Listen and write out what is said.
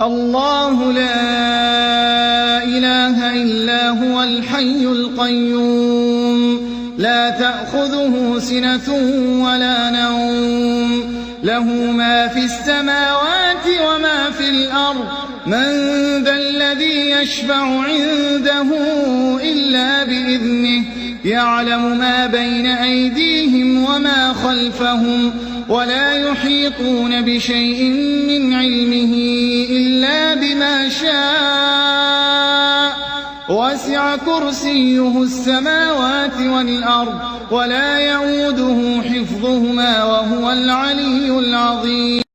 الله لا إله إلا هو الحي القيوم لا تأخذه سنة ولا نوم له ما في السماوات وما في الأرض من ذا الذي يشفع عنده إلا بإذنه يعلم ما بين أيديهم وما خلفهم ولا يحيطون بشيء من علمه إلا بما شاء وسع كرسيه السماوات والأرض ولا يئوده حفظهما وهو العلي العظيم.